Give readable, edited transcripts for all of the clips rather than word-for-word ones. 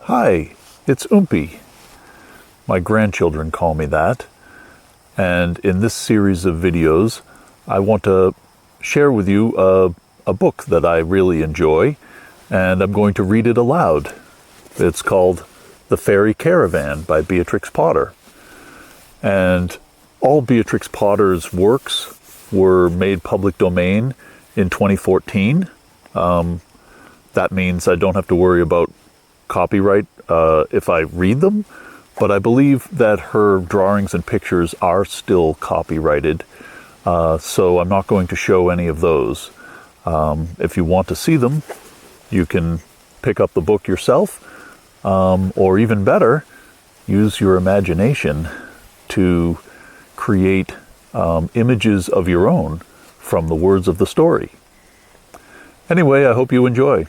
Hi, it's Oompie. My grandchildren call me that. And in this series of videos, I want to share with you a book that I really enjoy, and I'm going to read it aloud. It's called The Fairy Caravan by Beatrix Potter. And all Beatrix Potter's works were made public domain in 2014. That means I don't have to worry about copyright if I read them, but I believe that her drawings and pictures are still copyrighted, so I'm not going to show any of those. If you want to see them, you can pick up the book yourself, or even better, use your imagination to create images of your own from the words of the story. Anyway, I hope you enjoy.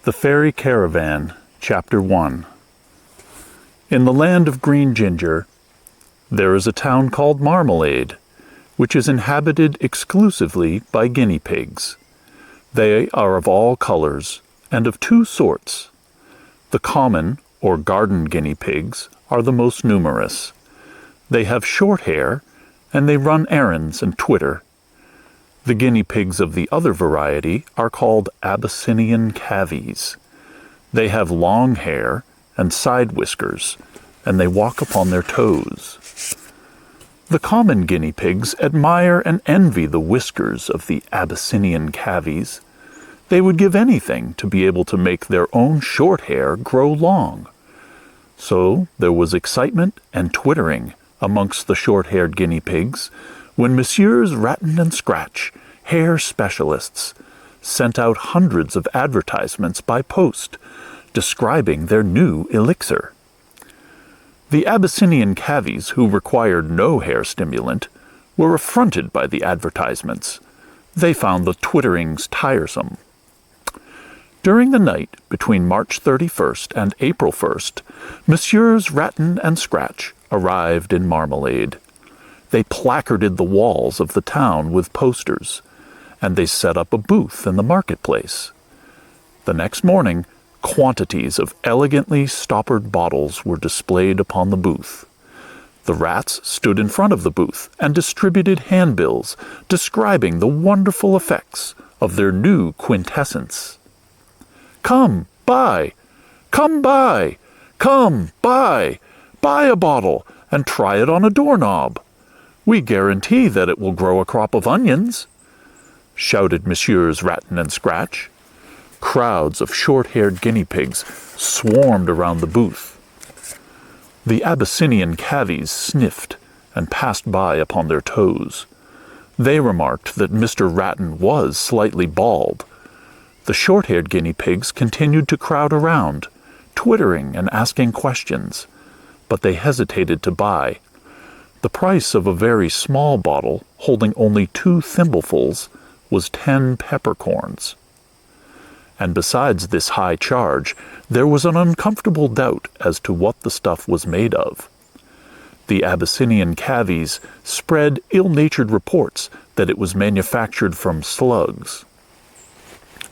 The Fairy Caravan, Chapter 1. In the land of green ginger, there is a town called Marmalade, which is inhabited exclusively by guinea pigs. They are of all colors, and of two sorts. The common, or garden guinea pigs, are the most numerous. They have short hair, and they run errands and twitter. The guinea pigs of the other variety are called Abyssinian cavies. They have long hair and side whiskers, and they walk upon their toes. The common guinea pigs admire and envy the whiskers of the Abyssinian cavies. They would give anything to be able to make their own short hair grow long. So there was excitement and twittering amongst the short-haired guinea pigs when Messrs. Ratton and Scratch, hair specialists, sent out hundreds of advertisements by post describing their new elixir. The Abyssinian cavies, who required no hair stimulant, were affronted by the advertisements. They found the twitterings tiresome. During the night between March 31st and April 1st, Messrs. Ratton and Scratch arrived in Marmalade. They placarded the walls of the town with posters, and they set up a booth in the marketplace. The next morning, quantities of elegantly stoppered bottles were displayed upon the booth. The rats stood in front of the booth and distributed handbills describing the wonderful effects of their new quintessence. Come, buy! Come, buy! Come, buy! Buy a bottle and try it on a doorknob. We guarantee that it will grow a crop of onions, shouted Messrs. Ratton and Scratch. Crowds of short-haired guinea pigs swarmed around the booth. The Abyssinian cavies sniffed and passed by upon their toes. They remarked that Mr. Ratton was slightly bald. The short-haired guinea pigs continued to crowd around, twittering and asking questions, but they hesitated to buy. The price of a very small bottle, holding only 2 thimblefuls, was 10 peppercorns. And besides this high charge, there was an uncomfortable doubt as to what the stuff was made of. The Abyssinian cavies spread ill-natured reports that it was manufactured from slugs.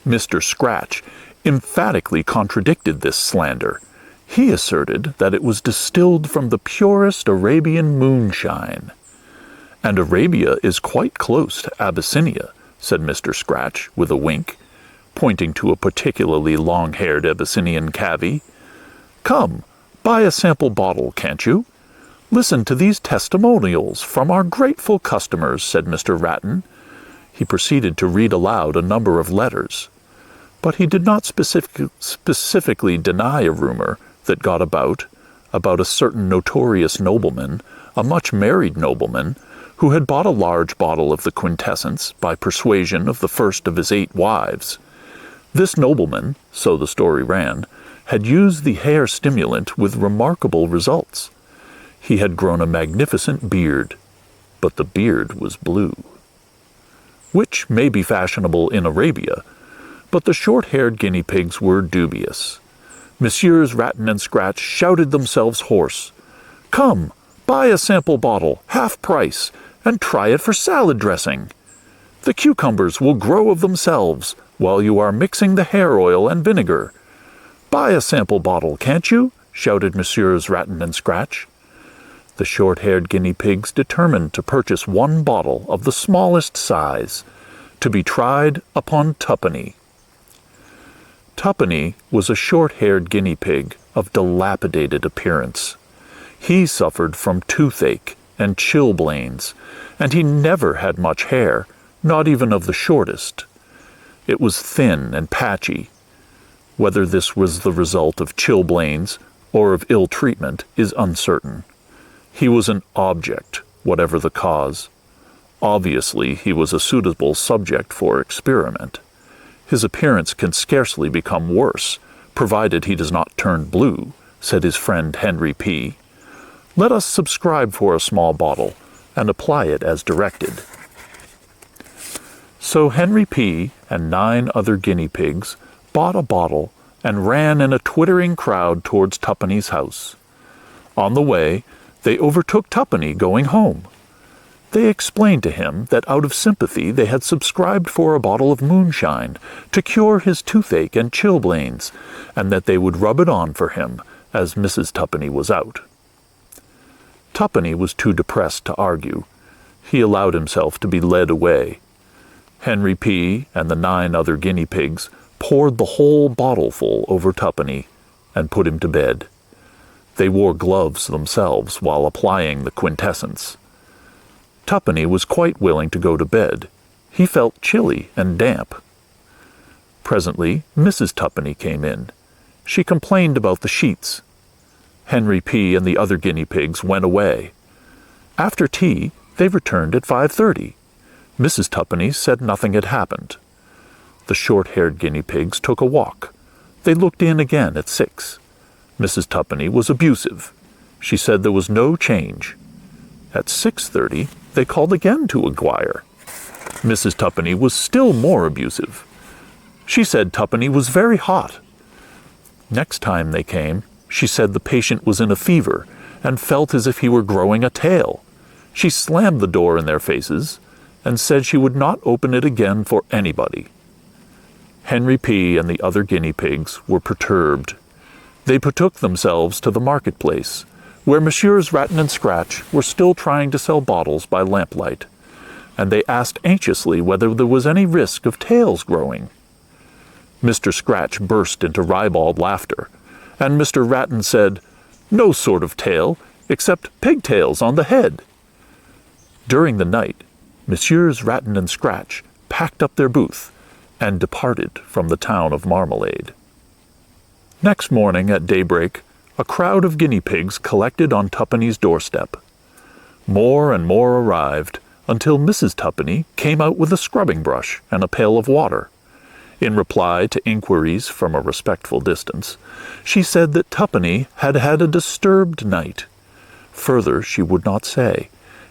Mr. Scratch emphatically contradicted this slander. He asserted that it was distilled from the purest Arabian moonshine. And Arabia is quite close to Abyssinia, said Mr. Scratch with a wink, pointing to a particularly long-haired Abyssinian cavie. Come, buy a sample bottle, can't you? Listen to these testimonials from our grateful customers, said Mr. Ratton. He proceeded to read aloud a number of letters. But he did not specifically deny a rumor that got about a certain notorious nobleman, a much-married nobleman, who had bought a large bottle of the quintessence by persuasion of the first of his 8 wives. This nobleman, so the story ran, had used the hair stimulant with remarkable results. He had grown a magnificent beard, but the beard was blue. Which may be fashionable in Arabia, but the short-haired guinea pigs were dubious. Messrs. Ratton and Scratch shouted themselves hoarse. Come, buy a sample bottle, half price, and try it for salad dressing. The cucumbers will grow of themselves while you are mixing the hair oil and vinegar. "Buy a sample bottle, can't you?" shouted Messrs. Ratton and Scratch. The short-haired guinea pigs determined to purchase one bottle of the smallest size, to be tried upon Tuppenny. Tuppenny was a short-haired guinea pig of dilapidated appearance. He suffered from toothache and chilblains, and he never had much hair, not even of the shortest. It was thin and patchy. Whether this was the result of chilblains or of ill treatment is uncertain. He was an object, whatever the cause. Obviously, he was a suitable subject for experiment. His appearance can scarcely become worse, provided he does not turn blue, said his friend Henry P. Let us subscribe for a small bottle, and apply it as directed. So Henry P. and 9 other guinea pigs bought a bottle and ran in a twittering crowd towards Tuppenny's house. On the way, they overtook Tuppenny going home. They explained to him that out of sympathy they had subscribed for a bottle of moonshine to cure his toothache and chilblains, and that they would rub it on for him, as Mrs. Tuppenny was out. Tuppenny was too depressed to argue. He allowed himself to be led away. Henry P. and the 9 other guinea pigs poured the whole bottleful over Tuppenny and put him to bed. They wore gloves themselves while applying the quintessence. Tuppenny was quite willing to go to bed. He felt chilly and damp. Presently, Mrs. Tuppenny came in. She complained about the sheets. Henry P. and the other guinea pigs went away. After tea, they returned at 5:30. Mrs. Tuppenny said nothing had happened. The short-haired guinea pigs took a walk. They looked in again at 6. Mrs. Tuppenny was abusive. She said there was no change. At 6:30, they called again to inquire. Mrs. Tuppenny was still more abusive. She said Tuppenny was very hot. Next time they came, she said the patient was in a fever and felt as if he were growing a tail. She slammed the door in their faces and said she would not open it again for anybody. Henry P. and the other guinea pigs were perturbed. They betook themselves to the marketplace, where Messrs. Ratton and Scratch were still trying to sell bottles by lamplight, and they asked anxiously whether there was any risk of tails growing. Mr. Scratch burst into ribald laughter, and Mr. Ratton said, "No sort of tail, except pigtails on the head." During the night, Messrs. Ratton and Scratch packed up their booth and departed from the town of Marmalade. Next morning at daybreak, a crowd of guinea pigs collected on Tuppenny's doorstep. More and more arrived, until Mrs. Tuppenny came out with a scrubbing brush and a pail of water. In reply to inquiries from a respectful distance, she said that Tuppenny had had a disturbed night. Further she would not say,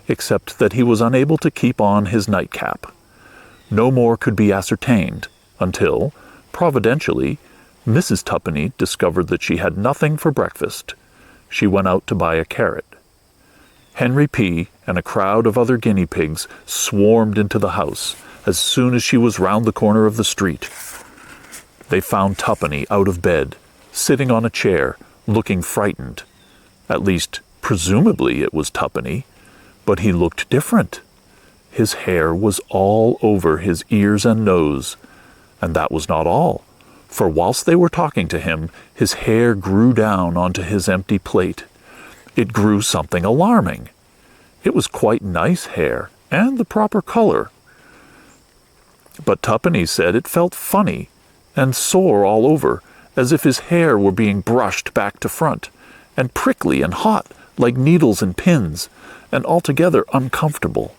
except that he was unable to keep on his nightcap. No more could be ascertained, until, providentially, Mrs. Tuppenny discovered that she had nothing for breakfast. She went out to buy a carrot. Henry P. and a crowd of other guinea pigs swarmed into the house as soon as she was round the corner of the street. They found Tuppenny out of bed, sitting on a chair, looking frightened. At least, presumably it was Tuppenny, but he looked different. His hair was all over his ears and nose, and that was not all, for whilst they were talking to him, his hair grew down onto his empty plate. It grew something alarming. It was quite nice hair, and the proper color. But Tuppenny said it felt funny, and sore all over, as if his hair were being brushed back to front, and prickly and hot, like needles and pins, and altogether uncomfortable.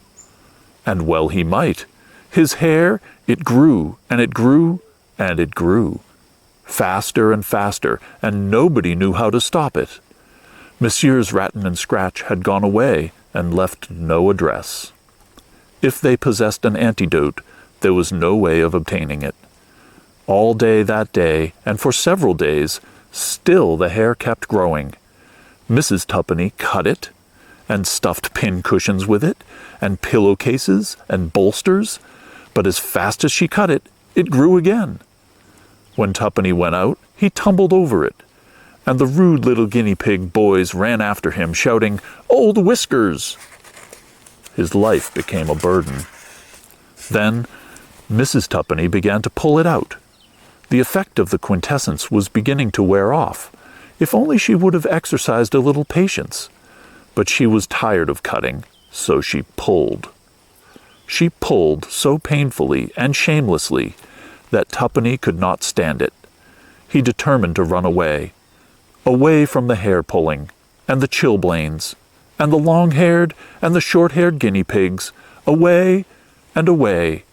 And well he might. His hair, it grew, and it grew, and it grew. Faster and faster, and nobody knew how to stop it. Messrs. Ratton and Scratch had gone away and left no address. If they possessed an antidote, there was no way of obtaining it. All day that day, and for several days, still the hair kept growing. Mrs. Tuppenny cut it, and stuffed pin-cushions with it, and pillowcases, and bolsters, but as fast as she cut it, it grew again. When Tuppenny went out, he tumbled over it, and the rude little guinea pig boys ran after him, shouting, "Old Whiskers!" His life became a burden. Then Mrs. Tuppenny began to pull it out. The effect of the quintessence was beginning to wear off. If only she would have exercised a little patience. But she was tired of cutting, so she pulled. She pulled so painfully and shamelessly that Tuppenny could not stand it. He determined to run away. Away from the hair pulling, and the chilblains, and the long-haired and the short-haired guinea pigs, away and away,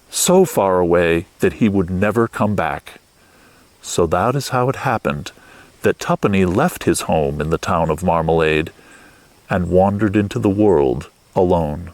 so far away that he would never come back. So that is how it happened that Tuppenny left his home in the town of Marmalade and wandered into the world alone.